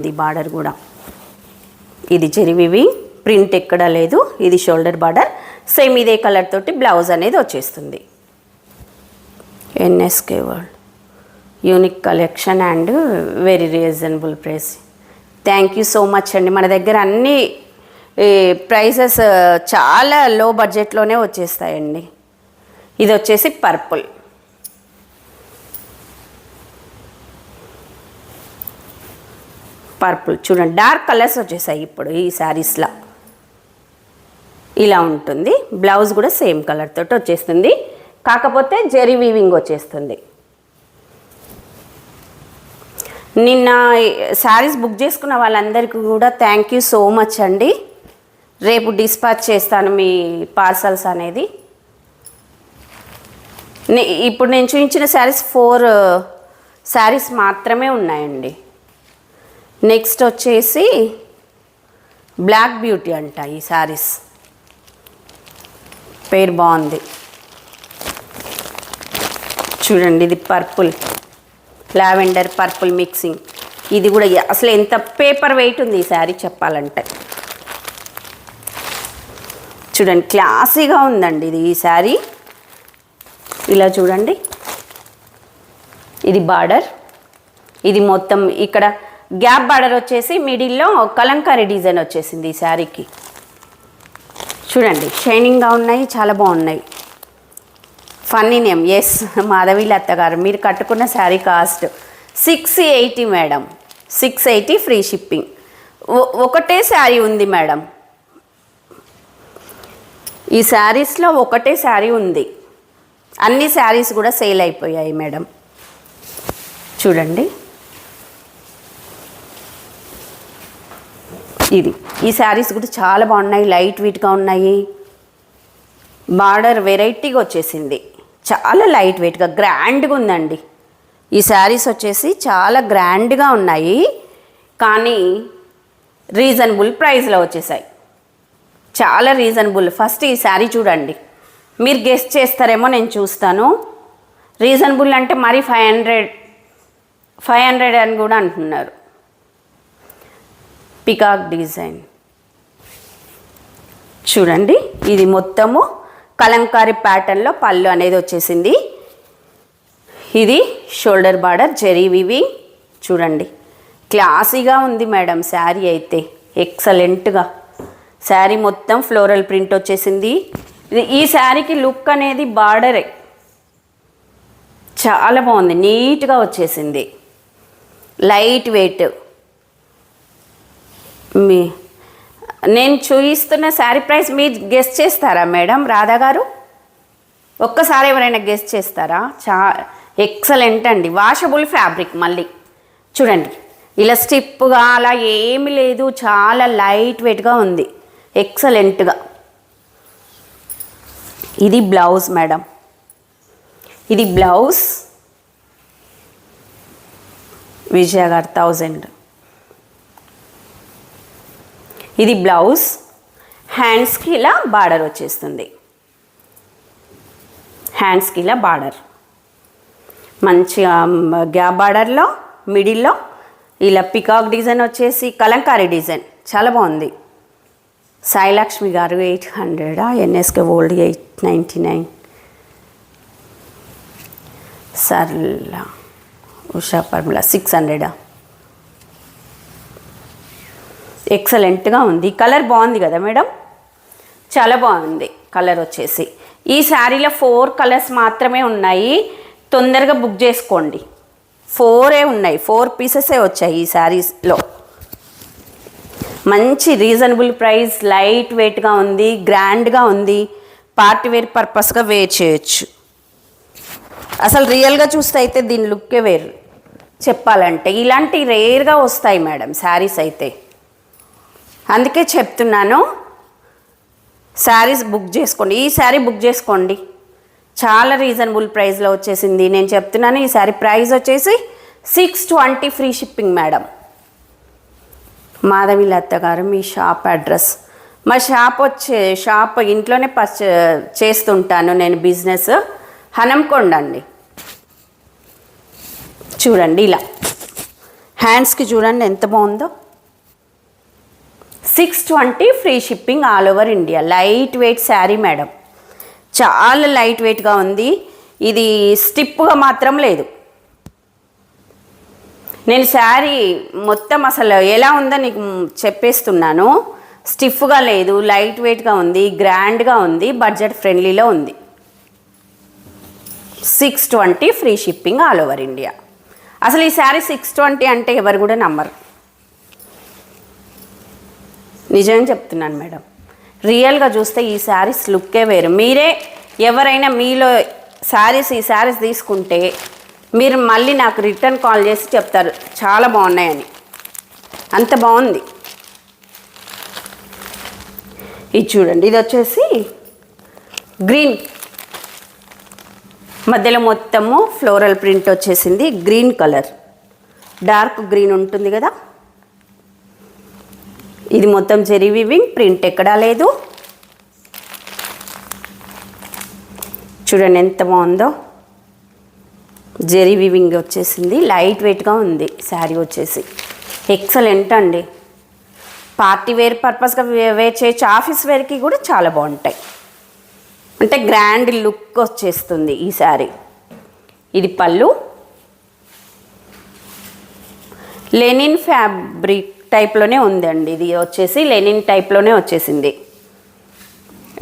ఇది బార్డర్ కూడా ఇది చెరివివి ప్రింట్ ఎక్కడ లేదు. ఇది షోల్డర్ బార్డర్ సేమ్ ఇదే కలర్ తోటి బ్లౌజ్ అనేది వచ్చేస్తుంది. NSK world unique collection and very reasonable price. Thank you so much అండి. మన దగ్గర అన్ని ప్రైసెస్ చాలా లో బడ్జెట్లోనే వచ్చేస్తాయండి. ఇది వచ్చేసి పర్పుల్. పర్పుల్ చూడండి డార్క్ కలర్స్ వచ్చేసాయి ఇప్పుడు ఈ శారీస్లో. ఇలా ఉంటుంది. బ్లౌజ్ కూడా సేమ్ కలర్ తోటి వచ్చేస్తుంది, కాకపోతే జెరీ వీవింగ్ వచ్చేస్తుంది. నిన్న శారీస్ బుక్ చేసుకున్న వాళ్ళందరికీ కూడా థ్యాంక్ యూ సో మచ్ అండి. రేపు డిస్పాచ్ చేస్తాను మీ పార్సల్స్ అనేది. ఇప్పుడు నేను చూపించిన శారీస్ 4 శారీస్ మాత్రమే ఉన్నాయండి. నెక్స్ట్ వచ్చేసి బ్లాక్ బ్యూటీ అంట. ఈ శారీస్ పేరు బాగుంది చూడండి. ఇది పర్పుల్ లావెండర్ పర్పుల్ మిక్సింగ్. ఇది కూడా అసలు ఎంత పేపర్ వెయిట్ ఉంది ఈ శారీ చెప్పాలంటే. చూడండి క్లాసీగా ఉందండి ఇది ఈ శారీ. ఇలా చూడండి. ఇది బార్డర్. ఇది మొత్తం ఇక్కడ గ్యాప్ బార్డర్ వచ్చేసి మిడిల్లో కలంకారీ డిజైన్ వచ్చేసింది ఈ శారీకి. చూడండి షైనింగ్గా ఉన్నాయి, చాలా బాగున్నాయి. Funny name. Yes Madhavi Latha గారు, మీరు కట్టుకున్న sari cost 680 madam. 680 free shipping. ఒకటే శారీ ఉంది మేడం ఈ శారీస్లో, ఒకటే శారీ ఉంది. అన్ని శారీస్ కూడా సేల్ అయిపోయాయి మేడం. చూడండి ఇది. ఈ శారీస్ కూడా చాలా బాగున్నాయి, లైట్ వెయిట్గా ఉన్నాయి. బార్డర్ వెరైటీగా వచ్చేసింది, చాలా లైట్ వెయిట్గా గ్రాండ్గా ఉందండి. ఈ శారీస్ వచ్చేసి చాలా గ్రాండ్గా ఉన్నాయి, కానీ రీజనబుల్ ప్రైస్లో వచ్చేసాయి. చాలా రీజనబుల్. ఫస్ట్ ఈ శారీ చూడండి, మీరు గెస్ట్ చేస్తారేమో, నేను చూస్తాను. రీజనబుల్ అంటే మరి 500 అని కూడా అంటున్నారు. పికాక్ డిజైన్ చూడండి. ఇది మొత్తము కలంకారీ ప్యాటర్న్లో పళ్ళు అనేది వచ్చేసింది. ఇది షోల్డర్ బార్డర్ జెరీ వీవింగ్. చూడండి క్లాసీగా ఉంది మేడం శారీ అయితే, ఎక్సలెంట్గా. శారీ మొత్తం ఫ్లోరల్ ప్రింట్ వచ్చేసింది. ఈ శారీకి లుక్ అనేది బార్డరే చాలా బాగుంది, నీట్గా వచ్చేసింది, లైట్ వెయిట్. నేను చూపిస్తున్న శారీ ప్రైస్ మీరు గెస్ట్ చేస్తారా మేడం రాధా గారు? ఒక్కసారి ఎవరైనా గెస్ట్ చేస్తారా? ఎక్సలెంట్ అండి. Washable fabric. మళ్ళీ చూడండి ఇలా స్టిప్గా అలా ఏమీ లేదు, చాలా లైట్ వెయిట్గా ఉంది, ఎక్సలెంట్గా. ఇది బ్లౌజ్ మేడం. ఇది బ్లౌజ్. విజయ గారు 1000. ఇది బ్లౌజ్. హ్యాండ్స్కి ఇలా బార్డర్ వచ్చేస్తుంది. హ్యాండ్స్కి ఇలా బార్డర్ మంచిగా గ్యాప్ బార్డర్లో మిడిల్లో ఇలా పికాక్ డిజైన్ వచ్చేసి కలంకారీ డిజైన్ చాలా బాగుంది. సాయిలక్ష్మి గారు 800. NSK old 899. సర్ల ఉషా పర్మిళ 600. ఎక్సలెంట్గా ఉంది. కలర్ బాగుంది కదా మేడం, చాలా బాగుంది కలర్ వచ్చేసి. ఈ శారీలో 4 కలర్స్ మాత్రమే ఉన్నాయి, తొందరగా బుక్ చేసుకోండి. 4 ఉన్నాయి, 4 పీసెసే వచ్చాయి ఈ శారీస్లో. మంచి రీజనబుల్ ప్రైస్, లైట్ వెయిట్గా ఉంది, గ్రాండ్గా ఉంది, పార్టీ వేర్ పర్పస్గా వేర్ చేయొచ్చు. అసలు రియల్గా చూస్తే అయితే దీని లుక్కే వేరు చెప్పాలంటే. ఇలాంటి రేర్గా వస్తాయి మేడం శారీస్ అయితే, అందుకే చెప్తున్నాను శారీస్ బుక్ చేసుకోండి. ఈ శారీ బుక్ చేసుకోండి, చాలా రీజనబుల్ ప్రైస్లో వచ్చేసింది. నేను చెప్తున్నాను ఈ శారీ ప్రైస్ వచ్చేసి 620 free shipping madam. Madhavi Latha గారు మీ షాప్ అడ్రస్? మా షాప్ ఇంట్లోనే చేస్తుంటాను నేను బిజినెస్, హనంకొండ అండి. చూడండి ఇలా హ్యాండ్స్కి చూడండి ఎంత బాగుందో. 620 free shipping all over India. Light weight sari madam, చాలా లైట్ వెయిట్గా ఉంది. ఇది స్టిప్గా మాత్రం లేదు. నేను శారీ మొత్తం అసలు ఎలా ఉందో నీకు చెప్పేస్తున్నాను. స్టిఫ్గా లేదు, లైట్ వెయిట్గా ఉంది, గ్రాండ్గా ఉంది, బడ్జెట్ ఫ్రెండ్లీలో ఉంది. 620 free shipping all over India. అసలు ఈ శారీ 620 అంటే ఎవరు కూడా నమ్మరు. నిజంగా చెప్తున్నాను మేడం, రియల్గా చూస్తే ఈ శారీస్ లుక్కే వేరు. మీరే ఎవరైనా మీలో ఈ శారీస్ తీసుకుంటే మీరు మళ్ళీ నాకు రిటర్న్ కాల్ చేసి చెప్తారు చాలా బాగున్నాయని. అంత బాగుంది. ఇది చూడండి, ఇది వచ్చేసి గ్రీన్, మధ్యలో మొత్తము ఫ్లోరల్ ప్రింట్ వచ్చేసింది. గ్రీన్ కలర్, డార్క్ గ్రీన్ ఉంటుంది కదా. ఇది మొత్తం జెరీ వీవింగ్, ప్రింట్ ఎక్కడా లేదు. చూడండి ఎంత బాగుందో. జెరీ వీవింగ్ వచ్చేసింది, లైట్ వెయిట్గా ఉంది శారీ వచ్చేసి. ఎక్సలెంట్ అండి. పార్టీ వేర్ పర్పస్గా వేర్ చేయొచ్చు, ఆఫీస్ వేర్కి కూడా చాలా బాగుంటాయి. అంటే గ్రాండ్ లుక్ వచ్చేస్తుంది ఈ శారీ. ఇది పళ్ళు, లెనిన్ ఫ్యాబ్రిక్ టైప్లోనే ఉందండి. ఇది వచ్చేసి లెనిన్ టైప్లోనే వచ్చేసింది.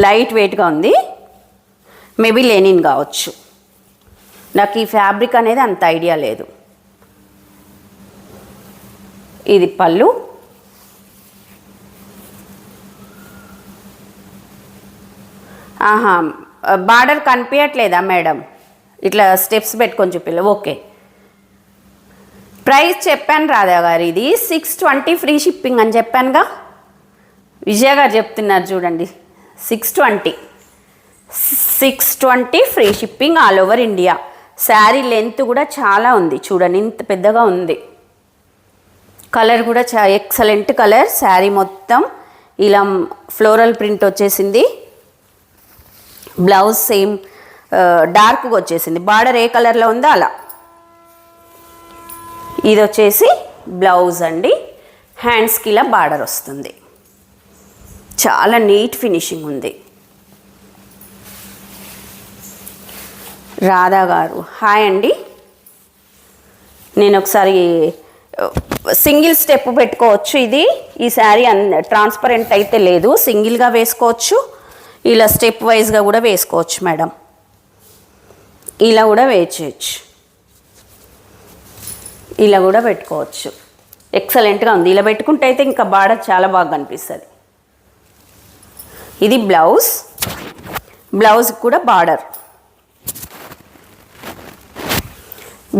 లైట్ వెయిట్గా ఉంది, మేబీ లెనిన్ కావచ్చు. నాకు ఈ ఫ్యాబ్రిక్ అనేది అంత ఐడియా లేదు. ఇది పళ్ళు, బార్డర్ కనిపించట్లేదా మేడం? ఇట్లా స్టెప్స్ పెట్టుకొని చూపిల్ల. ఓకే, ప్రైస్ చెప్పాను రాధా గారు, ఇది 620 ఫ్రీ షిప్పింగ్ అని చెప్పానుగా. విజయ గారు చెప్తున్నారు చూడండి, 620 free shipping all over India. Sari length కూడా చాలా ఉంది చూడండి, ఇంత పెద్దగా ఉంది. కలర్ కూడా ఎక్సలెంట్ కలర్. శారీ మొత్తం ఇలా ఫ్లోరల్ ప్రింట్ వచ్చేసింది. బ్లౌజ్ సేమ్ డార్క్గా వచ్చేసింది. బార్డర్ ఏ కలర్లో ఉందో అలా. ఇది వచ్చేసి బ్లౌజ్ అండి. హ్యాండ్స్కి ఇలా బార్డర్ వస్తుంది. చాలా నీట్ ఫినిషింగ్ ఉంది. రాధా గారు హాయ్ అండి. నేను ఒకసారి సింగిల్ స్టెప్ పెట్టుకోవచ్చు. ఈ శారీ ట్రాన్స్పరెంట్ అయితే లేదు, సింగిల్గా వేసుకోవచ్చు, ఇలా స్టెప్ వైజ్గా కూడా వేసుకోవచ్చు మేడం. ఇలా కూడా వేయచ్చు, ఇలా కూడా పెట్టుకోవచ్చు. ఎక్సలెంట్గా ఉంది. ఇలా పెట్టుకుంటే అయితే ఇంకా బార్డర్ చాలా బాగా కనిపిస్తుంది. ఇది బ్లౌజ్, బ్లౌజ్కి కూడా బార్డర్.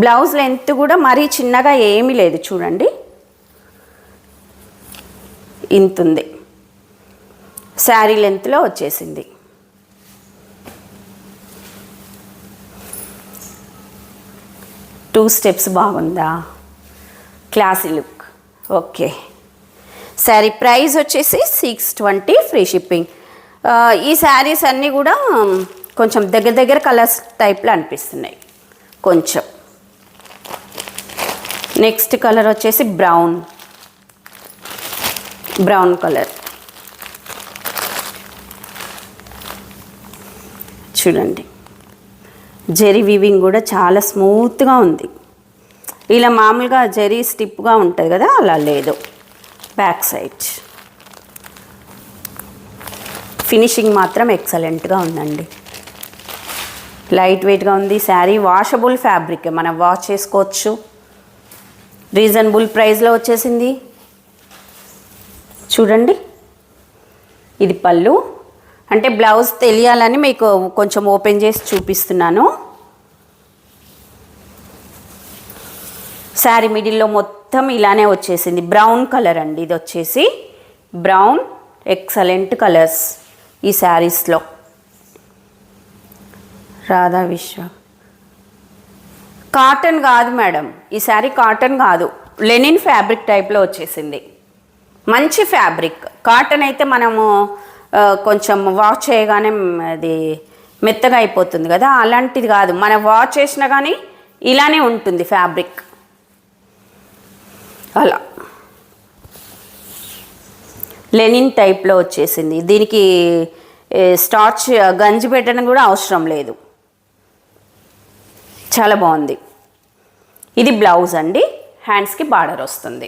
బ్లౌజ్ లెంత్ కూడా మరీ చిన్నగా ఏమీ లేదు చూడండి, ఇంతుంది. శారీ లెంత్లో వచ్చేసింది. టూ స్టెప్స్ బాగుందా, classy look. Okay, sari price వచ్చేసి 620 ఫ్రీ షిప్పింగ్. ఈ శారీస్ అన్నీ కూడా కొంచెం దగ్గర కలర్స్ టైప్లో అనిపిస్తున్నాయి కొంచెం. నెక్స్ట్ కలర్ వచ్చేసి బ్రౌన్ కలర్. చూడండి, జెరీ వీవింగ్ కూడా చాలా స్మూత్గా ఉంది. ఇలా మామూలుగా జెరీ స్టిప్గా ఉంటుంది కదా, అలా లేదు. బ్యాక్ సైడ్ ఫినిషింగ్ మాత్రం ఎక్సలెంట్గా ఉందండి. లైట్ వెయిట్గా ఉంది. శారీ వాషబుల్ ఫ్యాబ్రిక్, మనం వాష్ చేసుకోవచ్చు. రీజనబుల్ ప్రైస్లో వచ్చేసింది. చూడండి, ఇది పళ్ళు. అంటే బ్లౌజ్ తెలియాలని మీకు కొంచెం ఓపెన్ చేసి చూపిస్తున్నాను. శారీ మిడిల్లో మొత్తం ఇలానే వచ్చేసింది. బ్రౌన్ కలర్ అండి, ఇది వచ్చేసి బ్రౌన్. ఎక్సలెంట్ కలర్స్ ఈ శారీస్లో. రాధా విశ్వ కాటన్ కాదు మేడం, ఈ శారీ కాటన్ కాదు, లెనిన్ ఫ్యాబ్రిక్ టైప్లో వచ్చేసింది. మంచి ఫ్యాబ్రిక్. కాటన్ అయితే మనము కొంచెం వాష్ చేయగానే అది మెత్తగా అయిపోతుంది కదా, అలాంటిది కాదు. మనం వాష్ చేసినా కానీ ఇలానే ఉంటుంది ఫ్యాబ్రిక్. అలా లెనిన్ టైప్లో వచ్చేసింది. దీనికి స్టార్చ్ గంజి పెట్టడం కూడా అవసరం లేదు. చాలా బాగుంది. ఇది బ్లౌజ్ అండి. హ్యాండ్స్కి బార్డర్ వస్తుంది.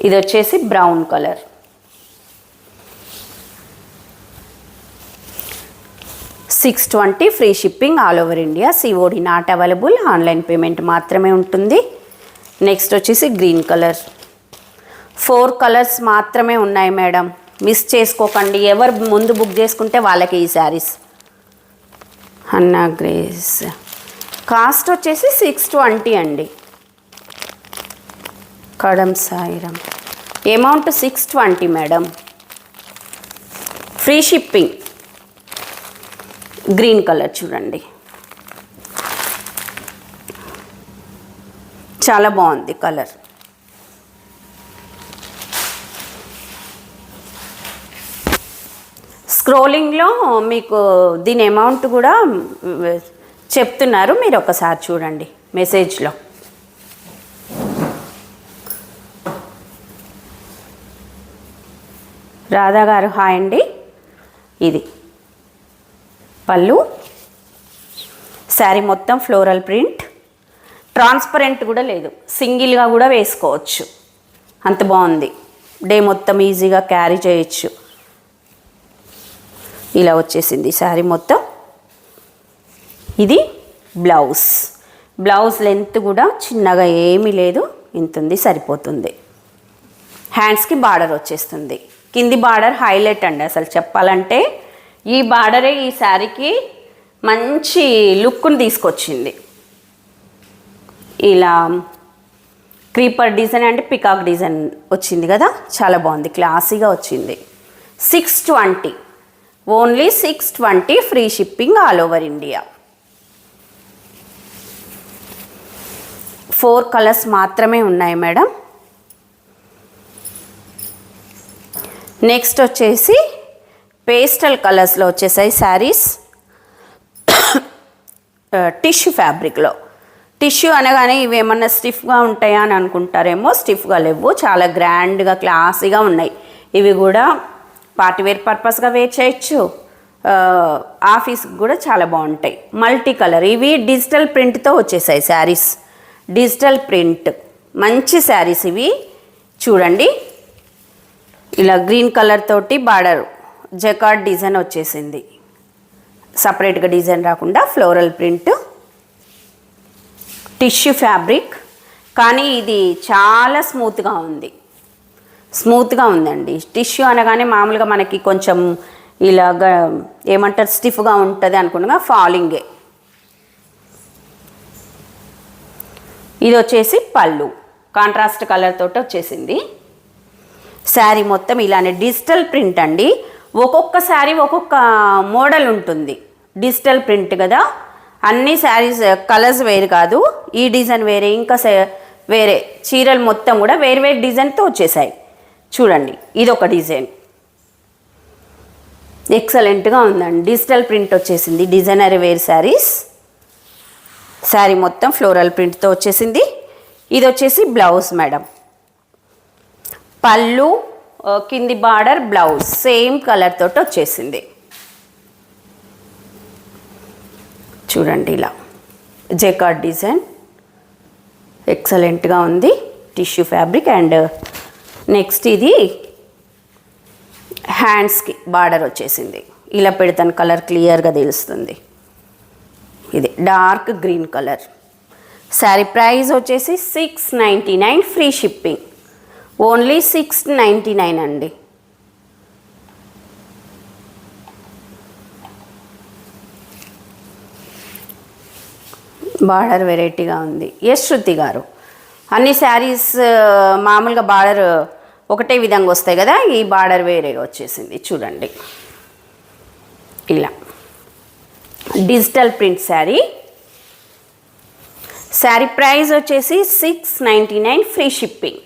ఇది వచ్చేసి brown colour. $620 free shipping all over India. COD not available. Online payment మాత్రమే ఉంటుంది. నెక్స్ట్ వచ్చేసి గ్రీన్ కలర్. 4 కలర్స్ మాత్రమే ఉన్నాయి మేడం, మిస్ చేసుకోకండి. ఎవరు ముందు బుక్ చేసుకుంటే వాళ్ళకి ఈ శారీస్. అన్నా గ్రేస్ కాస్ట్ వచ్చేసి $620 అండి. Kadam Sairam amount $620 madam. Free shipping. Green colour చూడండి, చాలా బాగుంది కలర్. స్క్రోలింగ్లో మీకు దీని అమౌంట్ కూడా చెప్తున్నారు, మీరు ఒకసారి చూడండి మెసేజ్లో. రాధా గారు హాయ్ అండి. ఇది పళ్ళు. శారీ మొత్తం ఫ్లోరల్ ప్రింట్. ట్రాన్స్పరెంట్ కూడా లేదు, సింగిల్గా కూడా వేసుకోవచ్చు, అంత బాగుంది. డే మొత్తం ఈజీగా క్యారీ చేయొచ్చు. ఇలా వచ్చేసింది శారీ మొత్తం. ఇది బ్లౌజ్. బ్లౌజ్ లెంత్ కూడా చిన్నగా ఏమీ లేదు, ఇంత ఉంది, సరిపోతుంది. హ్యాండ్స్కి బార్డర్ వచ్చేస్తుంది. కింది బార్డర్ హైలైట్ అండి. అసలు చెప్పాలంటే ఈ బార్డరే ఈ శారీకి మంచి లుక్ని తీసుకొచ్చింది. ఇలా క్రీపర్ డిజైన్ అంటే పికాక్ డిజైన్ వచ్చింది కదా, చాలా బాగుంది, క్లాసీగా వచ్చింది. $620 only $620 free shipping all over India. 4 colours మాత్రమే ఉన్నాయి మేడం. నెక్స్ట్ వచ్చేసి పేస్టల్ కలర్స్లో వచ్చేసాయి శారీస్. టిష్యూ ఫ్యాబ్రిక్లో. టిష్యూ అనగానే ఇవి ఏమన్నా స్టిఫ్గా ఉంటాయా అని అనుకుంటారేమో, స్టిఫ్గా లేవు, చాలా గ్రాండ్గా క్లాసీగా ఉన్నాయి. ఇవి కూడా పార్టీవేర్ పర్పస్గా వేర్ చేయొచ్చు, ఆఫీస్కి కూడా చాలా బాగుంటాయి. Multi colour. ఇవి డిజిటల్ ప్రింట్తో వచ్చేసాయి శారీస్. డిజిటల్ ప్రింట్ మంచి శారీస్ ఇవి. చూడండి, ఇలా గ్రీన్ కలర్ తోటి బార్డర్ జకార్డ్ డిజైన్ వచ్చేసింది. సపరేట్గా డిజైన్ రాకుండా ఫ్లోరల్ ప్రింట్. టిష్యూ ఫ్యాబ్రిక్, కానీ ఇది చాలా స్మూత్గా ఉంది. స్మూత్గా ఉందండి. టిష్యూ అనగానే మామూలుగా మనకి కొంచెం ఇలాగా ఏమంటారు స్టిఫ్గా ఉంటుంది అనుకున్నా, ఫాలింగే. ఇది వచ్చేసి పళ్ళు, కాంట్రాస్ట్ కలర్ తోటి వచ్చేసింది. శారీ మొత్తం ఇలానే డిజిటల్ ప్రింట్ అండి. ఒక్కొక్క శారీ ఒక్కొక్క మోడల్ ఉంటుంది. డిజిటల్ ప్రింట్ కదా, అన్ని శారీస్ కలర్స్ వేరు కాదు. ఈ డిజైన్ వేరే, ఇంకా వేరే చీరలు మొత్తం కూడా వేరు వేరు డిజైన్తో వచ్చేసాయి. చూడండి, ఇదొక డిజైన్ ఎక్సలెంట్గా ఉందండి. డిజిటల్ ప్రింట్ వచ్చేసింది. Designer wear saris. శారీ మొత్తం ఫ్లోరల్ ప్రింట్తో వచ్చేసింది. ఇది వచ్చేసి బ్లౌజ్ మేడం. పళ్ళు, కింది బార్డర్, బ్లౌజ్ సేమ్ కలర్ తోటి వచ్చేసింది. చూడండి, ఇలా జకార్డ్ డిజైన్ ఎక్సలెంట్గా ఉంది. Tissue fabric. అండ్ నెక్స్ట్ ఇది హ్యాండ్స్కి బార్డర్ వచ్చేసింది. ఇలా పెడతాను, కలర్ క్లియర్గా తెలుస్తుంది. ఇది dark green colour. Sari price వచ్చేసి $699 ఫ్రీ షిప్పింగ్. ఓన్లీ $699 అండి. బార్డర్ వెరైటీగా ఉంది. ఎస్ శృతి గారు, అన్ని శారీస్ మామూలుగా బార్డర్ ఒకటే విధంగా వస్తాయి కదా, ఈ బార్డర్ వేరేగా వచ్చేసింది. చూడండి, ఇలా digital print sari. Sari price వచ్చేసి $699 ఫ్రీ షిప్పింగ్.